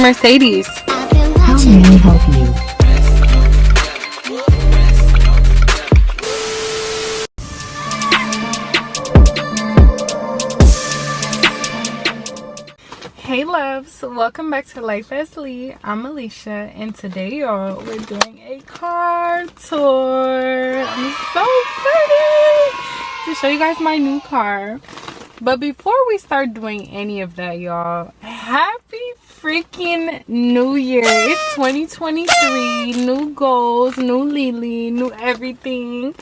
Mercedes. How may I help you? Hey loves, welcome back to Life as Lee. I'm Alicia, and today y'all we're doing a car tour. I'm so excited to show you guys my new car. But before we start doing any of that, y'all, happy freaking new year. It's 2023, new goals, new Lily, new everything.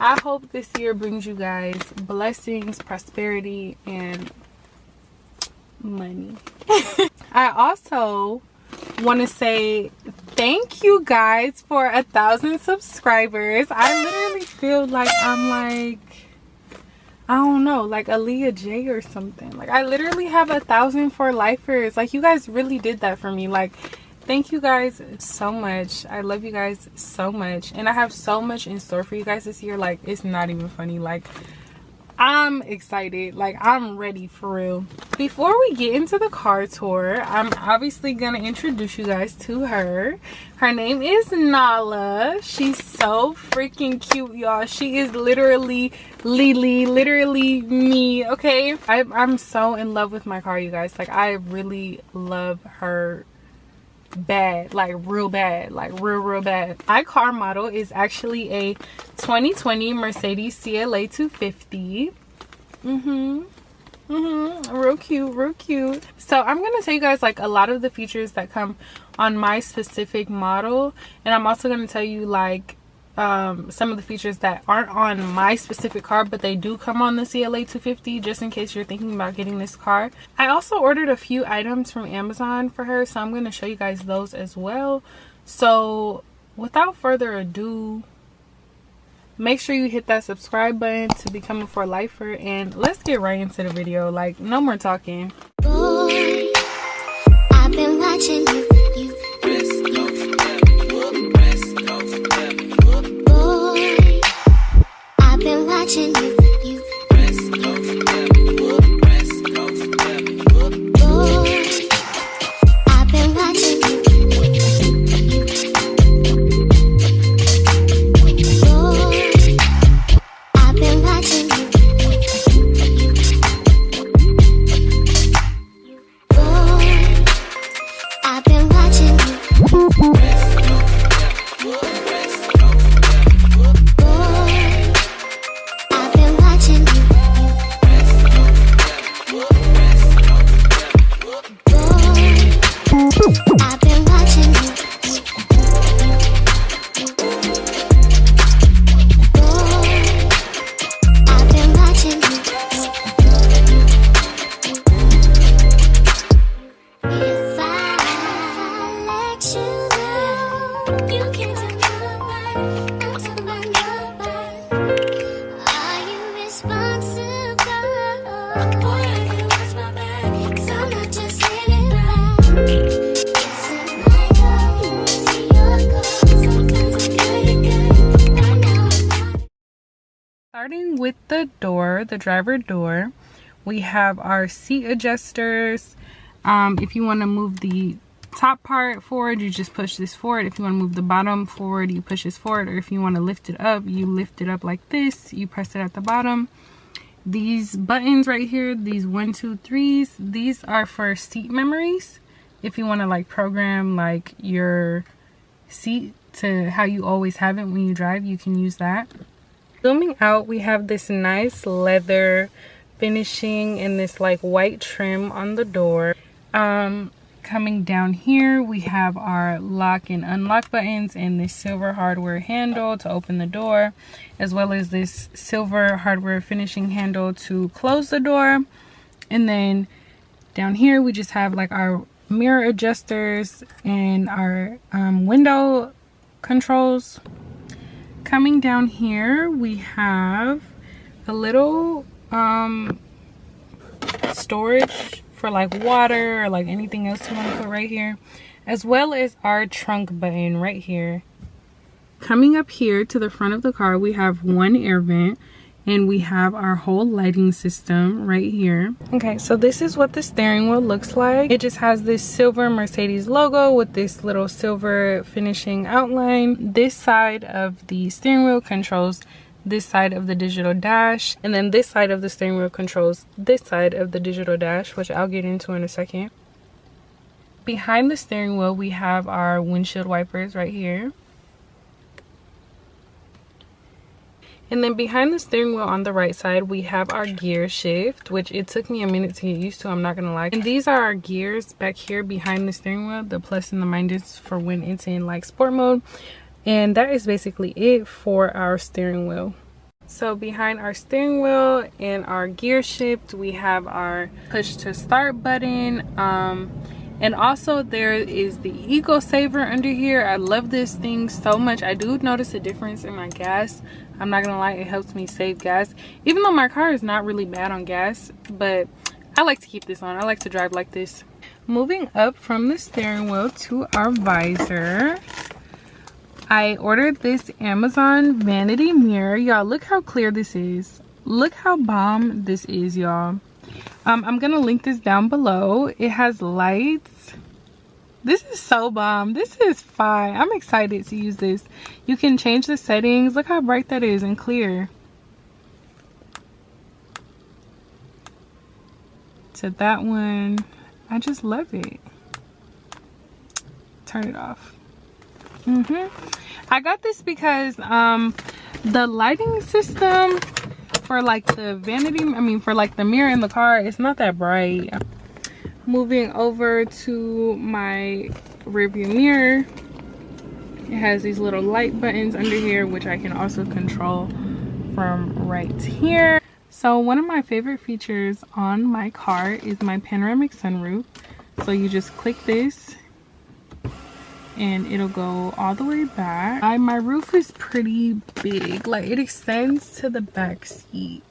I hope this year brings you guys blessings, prosperity, and money. I also want to say thank you guys for 1,000 subscribers. I literally feel like I'm like, I don't know, like Aaliyah J or something. Like I literally have 1,000 for lifers. Like you guys really did that for me. Like thank you guys so much. I love you guys so much, and I have so much in store for you guys this year. Like it's not even funny. Like I'm excited. Like I'm ready for real. Before we get into the car tour, I'm obviously gonna introduce you guys to her. Her name is Nala. She's so freaking cute, y'all. She is literally Lily, literally me. Okay, I'm so in love with my car, you guys. Like I really love her bad, like real bad, like real bad. My car model is actually a 2020 Mercedes CLA 250. Real cute. So I'm gonna tell you guys like a lot of the features that come on my specific model, and I'm also gonna tell you like some of the features that aren't on my specific car, but they do come on the CLA 250, just in case you're thinking about getting this car. I also ordered a few items from Amazon for her, so I'm going to show you guys those as well. So without further ado, make sure you hit that subscribe button to become a for lifer, and let's get right into the video. Like no more talking. Boy, I've been watching you. Watching you, West Coast, West Coast, boy, I've been watching you, boy, I've been watching you, boy, I've been watching you, West Starting with the door, the driver door, we have our seat adjusters. If you want to move the top part forward, you just push this forward. If you want to move the bottom forward, you push this forward. Or if you want to lift it up, you lift it up like this. You press it at the bottom. These buttons right here, these 1, 2, 3s, these are for seat memories. If you want to like program like your seat to how you always have it when you drive, you can use that. Zooming out, we have this nice leather finishing and this like white trim on the door. Coming down here, we have our lock and unlock buttons and this silver hardware handle to open the door, as well as this silver hardware finishing handle to close the door. And then down here, we just have like our mirror adjusters and our window controls. Coming down here, we have a little storage for like water or like anything else you want to put right here, as well as our trunk button right here. Coming up here to the front of the car, we have one air vent. and we have our whole lighting system right here. Okay, so this is what the steering wheel looks like. It just has this silver Mercedes logo with this little silver finishing outline. This side of the steering wheel controls this side of the digital dash, and then this side of the steering wheel controls this side of the digital dash, which I'll get into in a second. Behind the steering wheel, we have our windshield wipers right here. And then behind the steering wheel on the right side, we have our gear shift, which it took me a minute to get used to, I'm not gonna lie. And these are our gears back here behind the steering wheel, the plus and the minus for when it's in like sport mode. And that is basically it for our steering wheel. So behind our steering wheel and our gear shift, we have our push to start button. And also there is the eco saver under here. I love this thing so much. I do notice a difference in my gas. I'm not gonna lie, it helps me save gas. Even though my car is not really bad on gas, but I like to keep this on. I like to drive like this. Moving up from the steering wheel to our visor, I ordered this Amazon vanity mirror. Y'all, look how clear this is. Look how bomb this is, y'all. I'm gonna link this down below. It has lights. This is so bomb. This is fine. I'm excited to use this. You can change the settings. Look how bright that is and clear. To that one, I just love it. Turn it off. I got this because the lighting system for like the vanity, for like the mirror in the car, it's not that bright. Moving over to my rearview mirror, it has these little light buttons under here, which I can also control from right here. So one of my favorite features on my car is my panoramic sunroof. So you just click this and it'll go all the way back. My roof is pretty big, like it extends to the back seat.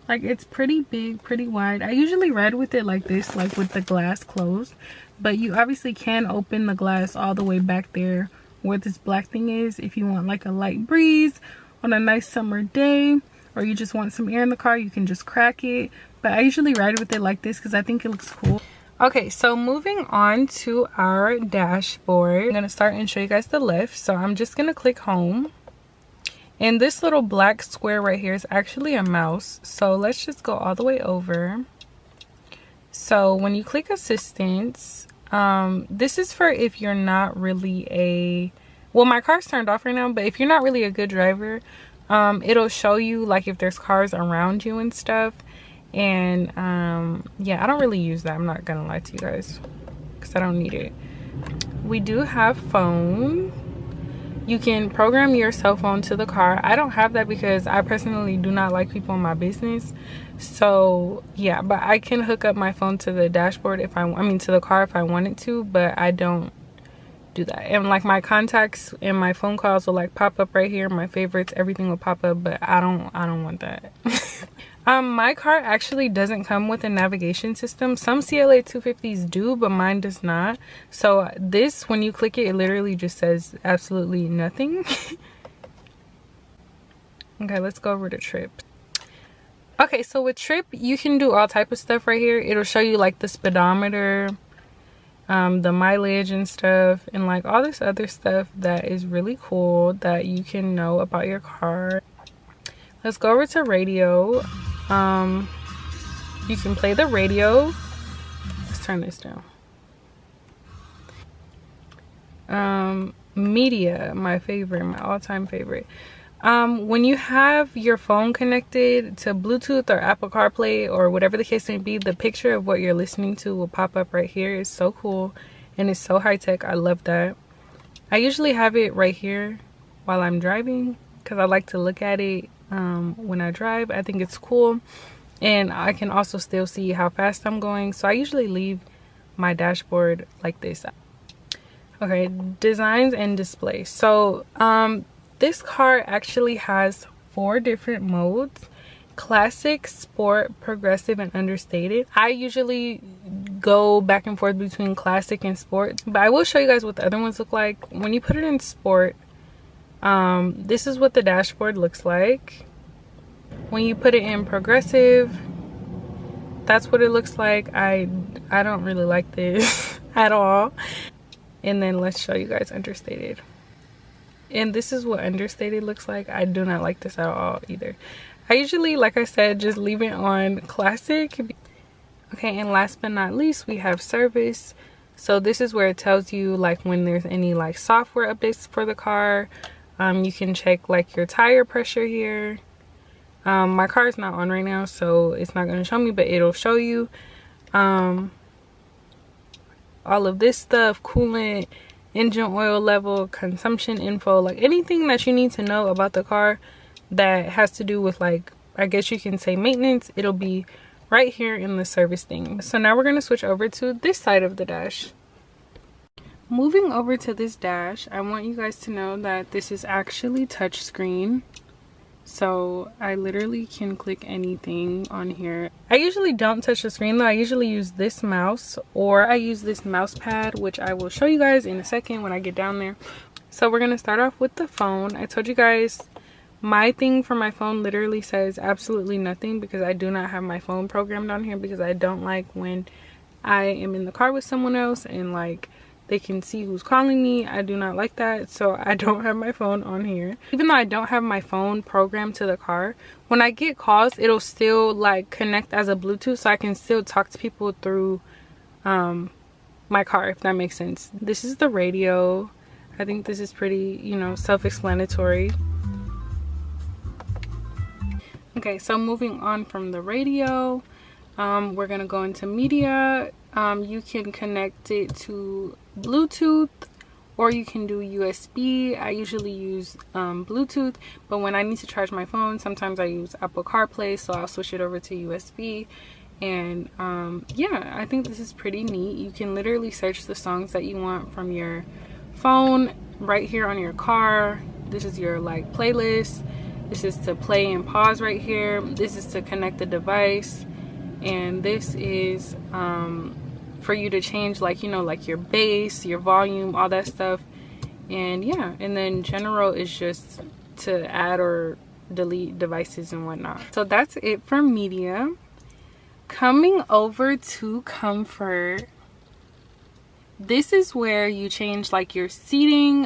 Like it's pretty big, pretty wide. I usually ride with it like this, like with the glass closed, but you obviously can open the glass all the way back there where this black thing is if you want like a light breeze on a nice summer day, or you just want some air in the car, you can just crack it. But I usually ride with it like this because I think it looks cool. Okay, so moving on to our dashboard, I'm gonna start and show you guys the lift. So I'm just gonna click home, and this little black square right here is actually a mouse. So let's just go all the way over. So when you click assistance, this is for if you're not really well, my car's turned off right now, but if you're not really a good driver, it'll show you like if there's cars around you and stuff. And yeah, I don't really use that, I'm not gonna lie to you guys, because I don't need it. We do have phone. You can program your cell phone to the car. I don't have that because I personally do not like people in my business. So yeah, but I can hook up my phone to the dashboard if I mean to the car if I wanted to, but I don't do that. And like my contacts and my phone calls will like pop up right here, my favorites, everything will pop up, but I don't want that. My car actually doesn't come with a navigation system. Some CLA 250s do, but mine does not. So this, when you click it, it literally just says absolutely nothing. Okay, let's go over to Trip. Okay, so with Trip, you can do all type of stuff right here. It'll show you like the speedometer, the mileage and stuff, and like all this other stuff that is really cool that you can know about your car. Let's go over to radio. You can play the radio. Let's turn this down. Media, my favorite, my all-time favorite. When you have your phone connected to Bluetooth or Apple CarPlay or whatever the case may be, the picture of what you're listening to will pop up right here. It's so cool and it's so high-tech. I love that. I usually have it right here while I'm driving because I like to look at it when I drive. I think it's cool, and I can also still see how fast I'm going, so I usually leave my dashboard like this. Okay, designs and display. So this car actually has 4 different modes: classic, sport, progressive, and understated. I usually go back and forth between classic and sport, but I will show you guys what the other ones look like. When you put it in sport, this is what the dashboard looks like. when you put it in progressive, that's what it looks like. I don't really like this at all. And then let's show you guys understated. And this is what understated looks like. I do not like this at all either. I usually, like I said, just leave it on classic. Okay, and last but not least, we have service. So this is where it tells you like when there's any like software updates for the car. You can check like your tire pressure here. My car is not on right now, so it's not going to show me, but it'll show you all of this stuff, coolant, engine oil level, consumption info, like anything that you need to know about the car that has to do with, like, I guess you can say maintenance. It'll be right here in the service thing. So now we're going to switch over to this side of the dash. Moving over to this dash, I want you guys to know that this is actually touchscreen. So I literally can click anything on here. I usually don't touch the screen though. I usually use this mouse, or I use this mouse pad, which I will show you guys in a second when I get down there. So we're going to start off with the phone. I told you guys my thing for my phone literally says absolutely nothing because I do not have my phone programmed on here, because I don't like when I am in the car with someone else and like they can see who's calling me. I do not like that, so I don't have my phone on here. Even though I don't have my phone programmed to the car, when I get calls, it'll still like connect as a Bluetooth, so I can still talk to people through my car, if that makes sense. This is the radio. I think this is pretty, you know, self-explanatory. Okay, so moving on from the radio, we're gonna go into media. You can connect it to Bluetooth, or you can do USB. I usually use Bluetooth, but when I need to charge my phone, sometimes I use Apple CarPlay, so I'll switch it over to USB. And yeah, I think this is pretty neat. You can literally search the songs that you want from your phone right here on your car. This is your like playlist. This is to play and pause right here. This is to connect the device, and this is for you to change, like, you know, like your bass, your volume, all that stuff. And yeah, and then general is just to add or delete devices and whatnot. So that's it for media. Coming over to comfort, this is where you change like your seating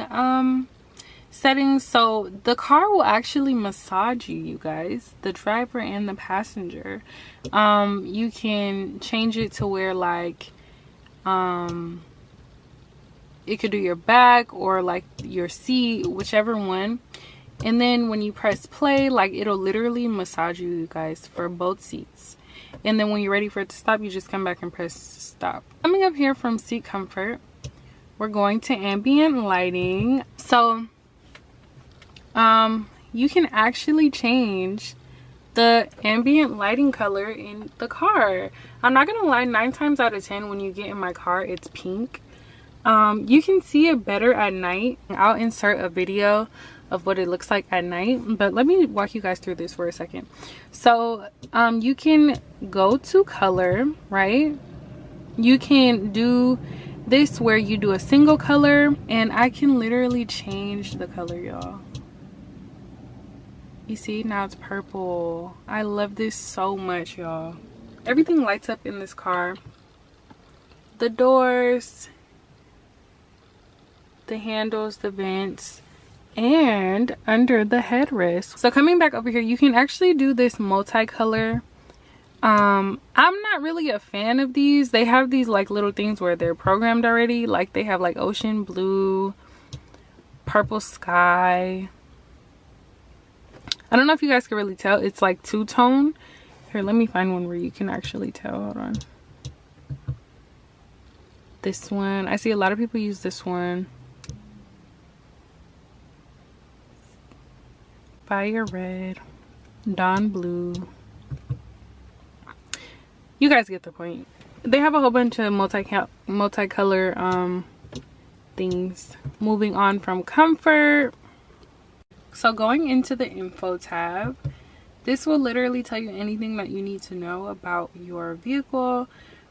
settings. So the car will actually massage you, you guys, the driver and the passenger. You can change it to where like it could do your back or like your seat, whichever one. And then when you press play, like it'll literally massage you, you guys, for both seats. And then when you're ready for it to stop, you just come back and press stop. Coming up here from seat comfort, we're going to ambient lighting. So you can actually change the ambient lighting color in the car. I'm not gonna lie, 9 times out of 10 when you get in my car, it's pink. You can see it better at night. I'll insert a video of what it looks like at night, but let me walk you guys through this for a second. So you can go to color, right? You can do this where you do a single color, and I can literally change the color, y'all. You see, now it's purple. I love this so much, y'all. Everything lights up in this car. The doors, the handles, the vents, and under the headrest. So coming back over here, you can actually do this multicolor. I'm not really a fan of these. They have these like little things where they're programmed already. Like they have like ocean blue, purple sky. I don't know if you guys can really tell. It's like two-tone. Here, let me find one where you can actually tell. Hold on. This one. I see a lot of people use this one. Fire red. Dawn blue. You guys get the point. They have a whole bunch of multicolor things. Moving on from comfort. So going into the info tab, this will literally tell you anything that you need to know about your vehicle,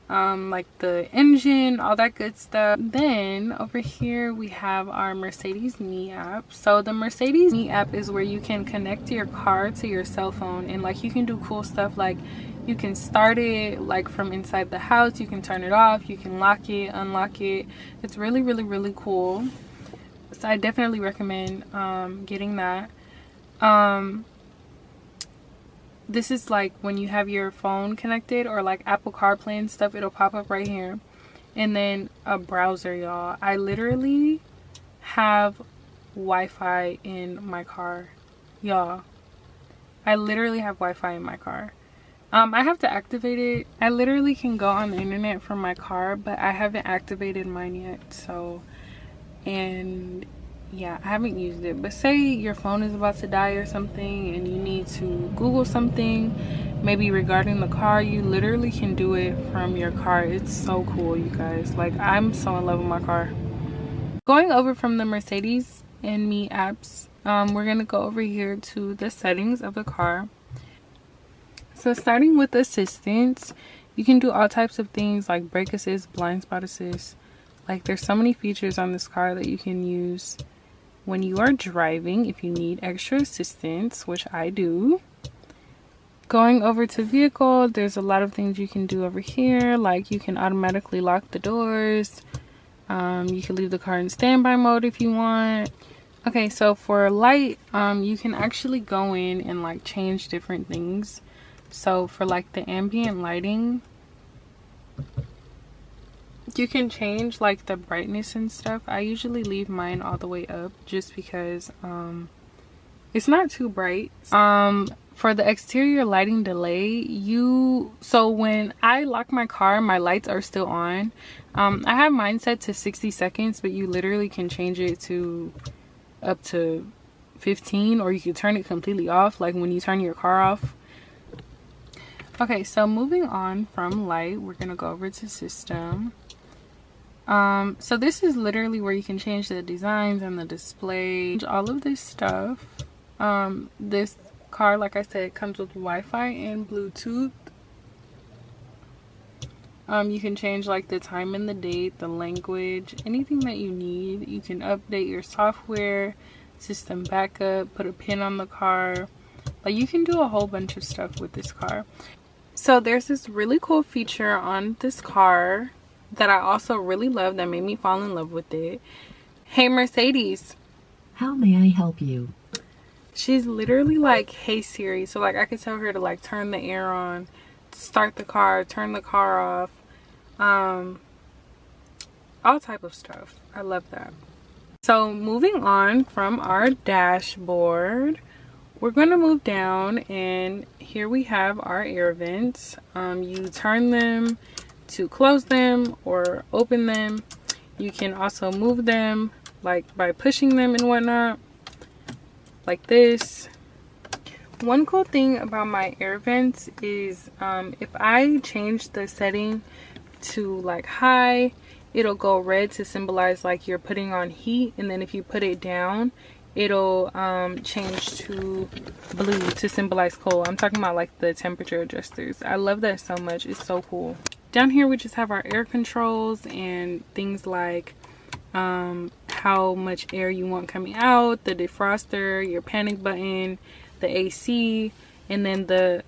like the engine, all that good stuff. Then over here we have our Mercedes Me app. So the Mercedes Me app is where you can connect your car to your cell phone, and like you can do cool stuff like you can start it like from inside the house, you can turn it off, you can lock it, unlock it. It's really cool. So I definitely recommend getting that. This is like when you have your phone connected or like Apple CarPlay and stuff, it'll pop up right here. And then a browser, y'all. I literally have Wi-Fi in my car, y'all. I literally have Wi-Fi in my car. I have to activate it. I literally can go on the internet from my car, but I haven't activated mine yet. So, and yeah, I haven't used it. But say your phone is about to die or something and you need to Google something, maybe regarding the car, you literally can do it from your car. It's so cool, you guys. Like, I'm so in love with my car. Going over from the Mercedes and Me apps, we're gonna go over here to the settings of the car. So starting with assistance, you can do all types of things like brake assist, blind spot assist. Like, there's so many features on this car that you can use when you are driving if you need extra assistance, which I do. Going over to vehicle, there's a lot of things you can do over here. Like, you can automatically lock the doors. You can leave the car in standby mode if you want. Okay, so for light, you can actually go in and like change different things. So for like the ambient lighting, you can change like the brightness and stuff. I usually leave mine all the way up just because it's not too bright. For the exterior lighting delay, so when I lock my car, my lights are still on. I have mine set to 60 seconds, but you literally can change it to up to 15, or you can turn it completely off, like when you turn your car off. Okay, so moving on from light, we're gonna go over to system. So this is literally where you can change the designs and the display, all of this stuff. This car, like I said, comes with Wi-Fi and Bluetooth. You can change like the time and the date, the language, anything that you need. You can update your software, system backup, put a pin on the car. Like, you can do a whole bunch of stuff with this car. So there's this really cool feature on this car that I also really love that made me fall in love with it. Hey Mercedes, How may I help you? she's literally like, hey Siri. So like I could tell her to like turn the air on, start the car, turn the car off, all type of stuff. I love that. So moving on from our dashboard, we're going to move down, and here we have our air vents. You turn them to close them or open them. You can also move them like by pushing them and whatnot, like this. One cool thing about my air vents is if I change the setting to like high, it'll go red to symbolize like you're putting on heat, and then if you put it down, it'll change to blue to symbolize cold. I'm talking about like the temperature adjusters. I love that so much. It's so cool. Down here we just have our air controls and things like how much air you want coming out, the defroster, your panic button, the AC, and then the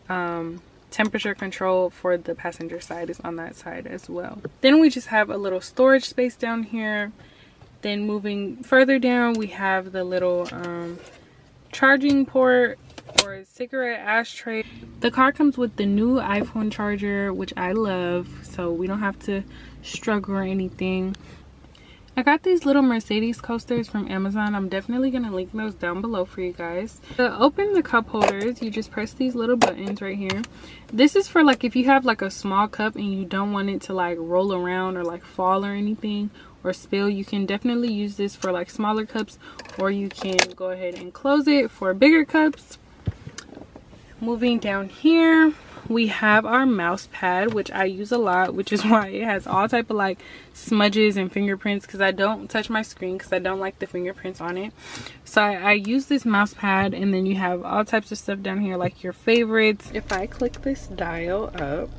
temperature control for the passenger side is on that side as well. Then we just have a little storage space down here. Then moving further down, we have the little charging port or cigarette ashtray. The car comes with the new iPhone charger, which I love, so we don't have to struggle or anything. I got these little Mercedes coasters from Amazon. I'm definitely going to link those down below for you guys. To open the cup holders, you just press these little buttons right here. This is for like if you have like a small cup and you don't want it to like roll around or like fall or anything or spill. You can definitely use this for like smaller cups, or you can go ahead and close it for bigger cups. Moving down here, we have our mouse pad, which I use a lot, which is why it has all type of like smudges and fingerprints, because I don't touch my screen because I don't like the fingerprints on it. So I use this mouse pad, and then you have all types of stuff down here like your favorites. If I click this dial up,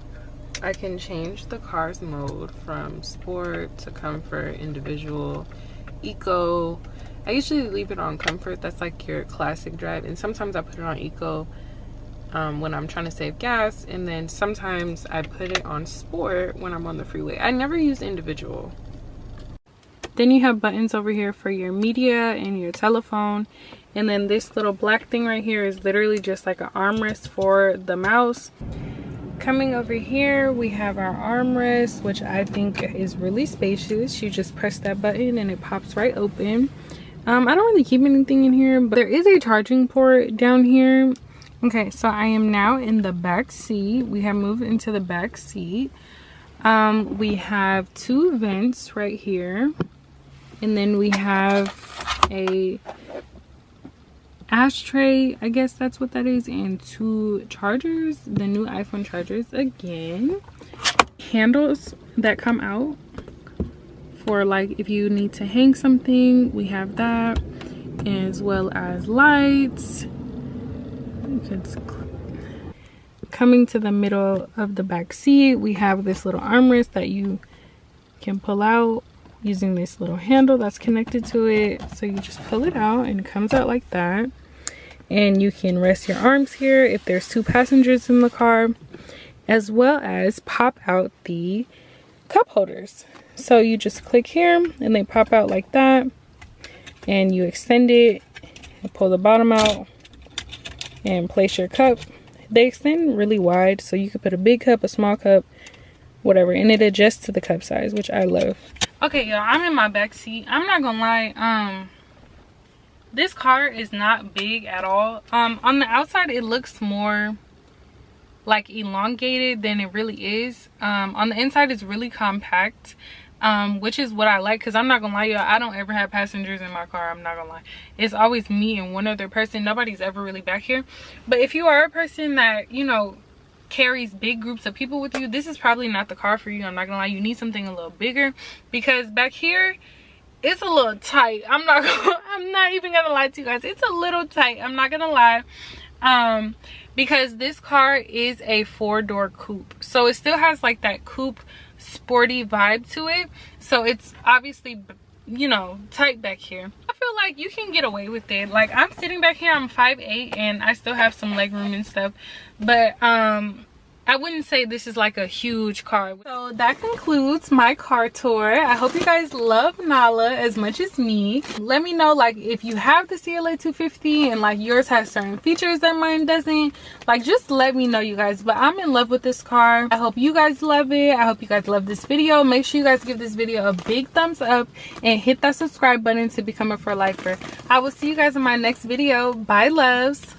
I can change the car's mode from sport to comfort, individual, eco. I usually leave it on comfort. That's like your classic drive, and sometimes I put it on eco when I'm trying to save gas, and then sometimes I put it on sport when I'm on the freeway. I never use individual. Then you have buttons over here for your media and your telephone, and then this little black thing right here is literally just like an armrest for the mouse. Coming over here, we have our armrest, which I think is really spacious. You just press that button and it pops right open. I don't really keep anything in here, but there is a charging port down here. Okay, so I am now in the back seat. We have moved into the back seat. We have two vents right here, and then we have a ashtray, I guess that's what that is, and two chargers, the new iPhone chargers again. Handles that come out for like if you need to hang something, we have that, as well as lights. Coming to the middle of the back seat, we have this little armrest that you can pull out using this little handle that's connected to it. So you just pull it out and it comes out like that, and you can rest your arms here if there's two passengers in the car, as well as pop out the cup holders. So you just click here and they pop out like that, and you extend it and pull the bottom out and place your cup. They extend really wide, so you could put a big cup, a small cup, whatever, and it adjusts to the cup size, which I love. Okay, y'all, I'm in my back seat. I'm not gonna lie, this car is not big at all. On the outside it looks more like elongated than it really is. On the inside it's really compact, which is what I like, because I'm not gonna lie, y'all, I don't ever have passengers in my car. I'm not gonna lie, it's always me and one other person. Nobody's ever really back here. But if you are a person that, you know, carries big groups of people with you, this is probably not the car for you. I'm not gonna lie, you need something a little bigger, because back here it's a little tight. I'm not even gonna lie to you guys, it's a little tight. I'm not gonna lie, because this car is a 4-door coupe, so it still has like that coupe sporty vibe to it. So it's obviously, you know, tight back here. I feel like you can get away with it. Like, I'm sitting back here, I'm 5'8", and I still have some leg room and stuff, but I wouldn't say this is like a huge car. So that concludes my car tour. I hope you guys love Nala as much as me. Let me know, like, if you have the CLA 250 and like yours has certain features that mine doesn't. Like, just let me know, you guys. But I'm in love with this car. I hope you guys love it. I hope you guys love this video. Make sure you guys give this video a big thumbs up and hit that subscribe button to become a for lifer. I will see you guys in my next video. Bye, loves.